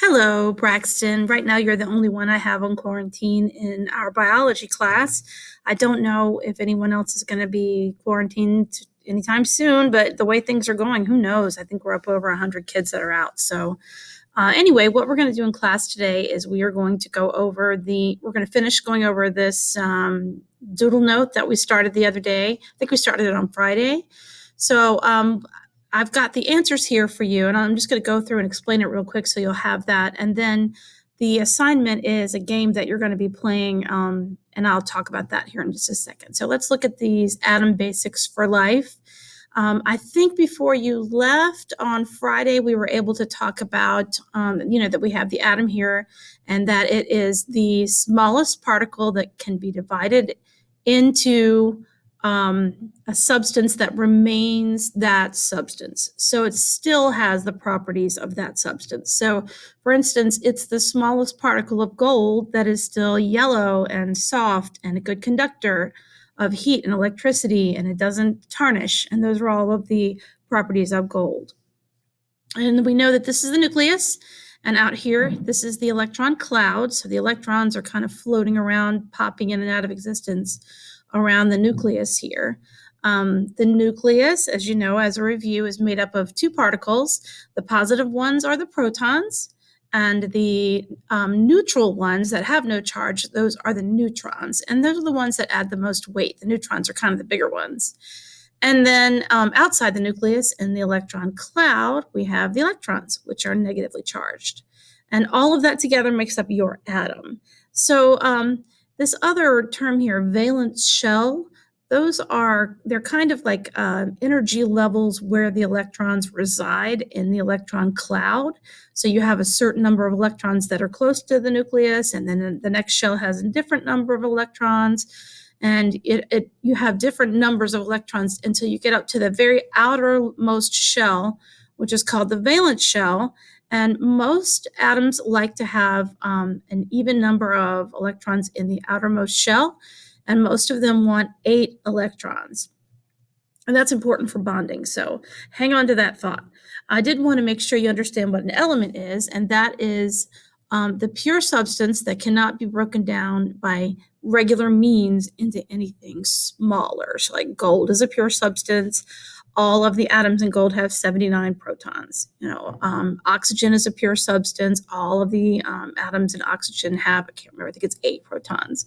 Hello, Braxton. Right now, you're the only one I have on quarantine in our biology class. I don't know if anyone else is going to be quarantined anytime soon, but the way things are going, who knows? I think we're up over 100 kids that are out. Anyway, what we're going to do in class today is we are going to we're going to finish going over this doodle note that we started the other day. I think we started it on Friday. I've got the answers here for you, and I'm just going to go through and explain it real quick so you'll have that. And then the assignment is a game that you're going to be playing, and I'll talk about that here in just a second. So let's look at these atom basics for life. I think before you left on Friday, we were able to talk about, that we have the atom here and that it is the smallest particle that can be divided into a substance that remains that substance. So it still has the properties of that substance. So, for instance, it's the smallest particle of gold that is still yellow and soft and a good conductor of heat and electricity, and it doesn't tarnish. And those are all of the properties of gold. And we know that this is the nucleus. And out here, this is the electron cloud. So the electrons are kind of floating around, popping in and out of existence around the nucleus here. The nucleus, as you know, as a review, is made up of two particles. The positive ones are the protons, and the neutral ones that have no charge, those are the neutrons. And those are the ones that add the most weight. The neutrons are kind of the bigger ones. And then outside the nucleus in the electron cloud, we have the electrons, which are negatively charged. And all of that together makes up your atom. So this other term here, valence shell, they're kind of like energy levels where the electrons reside in the electron cloud. So you have a certain number of electrons that are close to the nucleus, and then the next shell has a different number of electrons. And you have different numbers of electrons until you get up to the very outermost shell, which is called the valence shell. And most atoms like to have an even number of electrons in the outermost shell, and most of them want 8 electrons. And that's important for bonding, so hang on to that thought. I did want to make sure you understand what an element is, and that is the pure substance that cannot be broken down by regular means into anything smaller. So like gold is a pure substance. All of the atoms in gold have 79 protons. Oxygen is a pure substance. All of the atoms in oxygen have, I can't remember, I think it's 8 protons.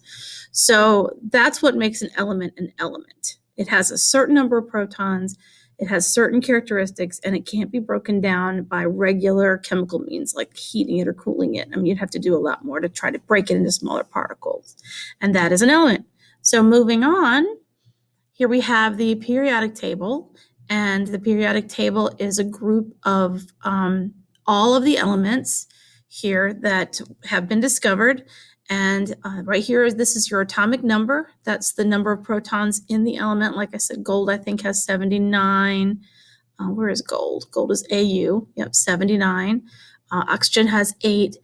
So that's what makes an element an element. It has a certain number of protons, it has certain characteristics, and it can't be broken down by regular chemical means like heating it or cooling it. I mean, you'd have to do a lot more to try to break it into smaller particles. And that is an element. So moving on, here we have the periodic table. And the periodic table is a group of all of the elements here that have been discovered. And right here, this is your atomic number. That's the number of protons in the element. Like I said, gold, I think, has 79. Where is gold? Gold is Au. Yep, 79. Oxygen has 8.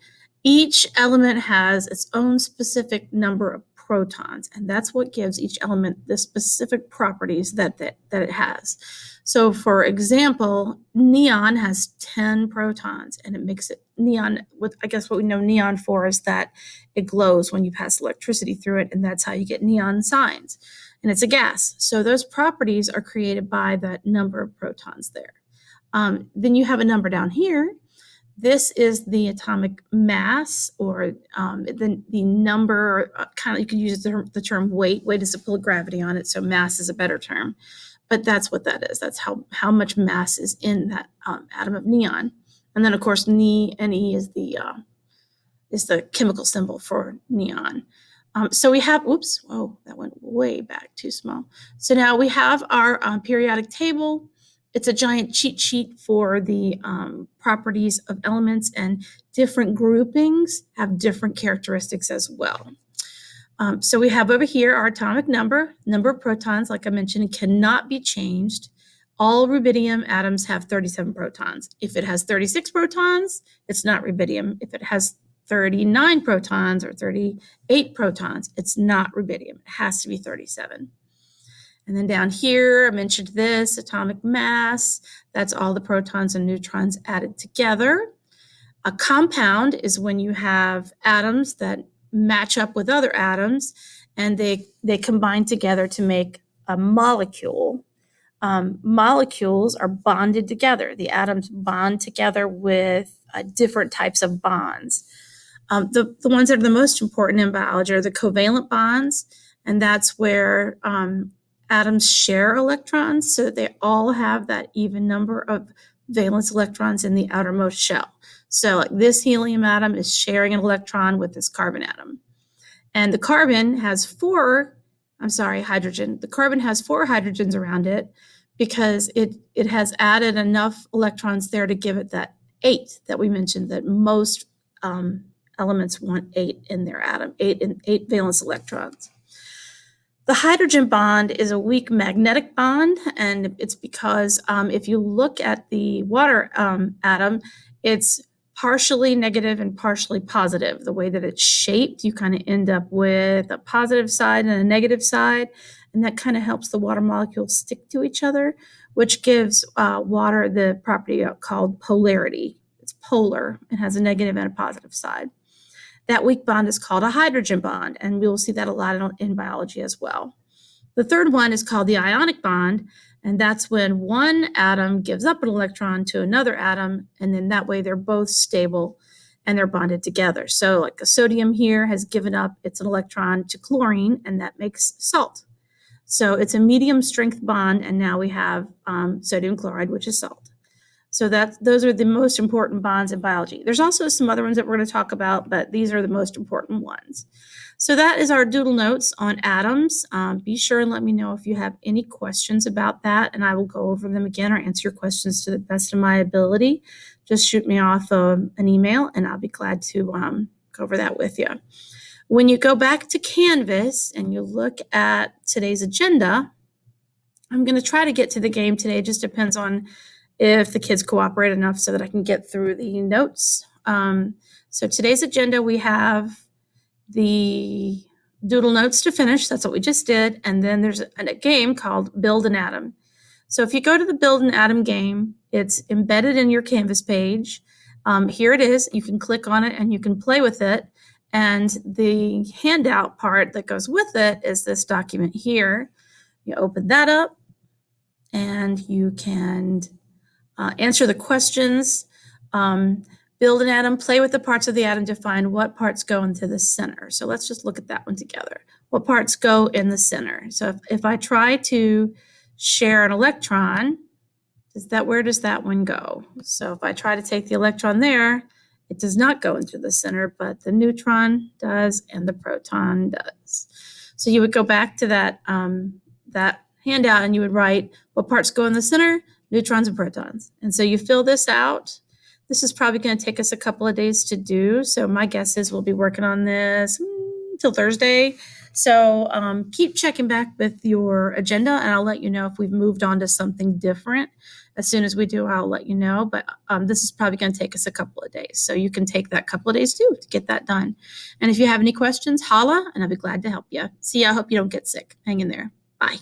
Each element has its own specific number of protons, and that's what gives each element the specific properties that it has. So, for example, neon has 10 protons, and it makes it neon. I guess what we know neon for is that it glows when you pass electricity through it, and that's how you get neon signs. And it's a gas. So those properties are created by that number of protons there. Then you have a number down here. This is the atomic mass, or the number, kind of, you could use the term weight. Weight is to pull gravity on it, so mass is a better term. But that's what that is. That's how much mass is in that atom of neon. And then, of course, Ne is the chemical symbol for neon. So we have, that went way back, too small. So now we have our periodic table. It's a giant cheat sheet for the properties of elements, and different groupings have different characteristics as well. So we have over here our atomic number of protons, like I mentioned, cannot be changed. All rubidium atoms have 37 protons. If it has 36 protons, it's not rubidium. If it has 39 protons or 38 protons, it's not rubidium. It has to be 37. And then down here, I mentioned this atomic mass. That's all the protons and neutrons added together. A compound is when you have atoms that match up with other atoms and they combine together to make a molecule. Molecules are bonded together. The atoms bond together with different types of bonds. The ones that are the most important in biology are the covalent bonds, and that's where atoms share electrons, so they all have that even number of valence electrons in the outermost shell. So like this helium atom is sharing an electron with this carbon atom. And the carbon has hydrogen. The carbon has 4 hydrogens around it because it has added enough electrons there to give it that 8 that we mentioned, that most elements want 8 in their atom, 8 valence electrons. The hydrogen bond is a weak magnetic bond, and it's because if you look at the water atom, it's partially negative and partially positive. The way that it's shaped, you kind of end up with a positive side and a negative side, and that kind of helps the water molecules stick to each other, which gives water the property called polarity. It's polar. It has a negative and a positive side. That weak bond is called a hydrogen bond, and we will see that a lot in biology as well. The third one is called the ionic bond, and that's when one atom gives up an electron to another atom, and then that way they're both stable and they're bonded together. So like the sodium here has given up its electron to chlorine, and that makes salt. So it's a medium strength bond, and now we have sodium chloride, which is salt. So those are the most important bonds in biology. There's also some other ones that we're going to talk about, but these are the most important ones. So that is our doodle notes on atoms. Be sure and let me know if you have any questions about that, and I will go over them again or answer your questions to the best of my ability. Just shoot me off an email, and I'll be glad to go over that with you. When you go back to Canvas and you look at today's agenda, I'm going to try to get to the game today. It just depends on if the kids cooperate enough so that I can get through the notes. So today's agenda, we have the doodle notes to finish. That's what we just did. And then there's a game called Build an Atom. So if you go to the Build an Atom game, it's embedded in your Canvas page. Here it is. You can click on it and you can play with it. And the handout part that goes with it is this document here. You open that up and you can answer the questions, build an atom, play with the parts of the atom to find what parts go into the center. So let's just look at that one together. What parts go in the center? So if I try to share an electron, where does that one go? So if I try to take the electron there, it does not go into the center, but the neutron does and the proton does. So you would go back to that handout and you would write what parts go in the center, neutrons and protons. And so you fill this out. This is probably going to take us a couple of days to do. So my guess is we'll be working on this till Thursday. So keep checking back with your agenda, and I'll let you know if we've moved on to something different. As soon as we do, I'll let you know. But this is probably going to take us a couple of days. So you can take that couple of days too to get that done. And if you have any questions, holla, and I'll be glad to help you. See, I hope you don't get sick. Hang in there. Bye.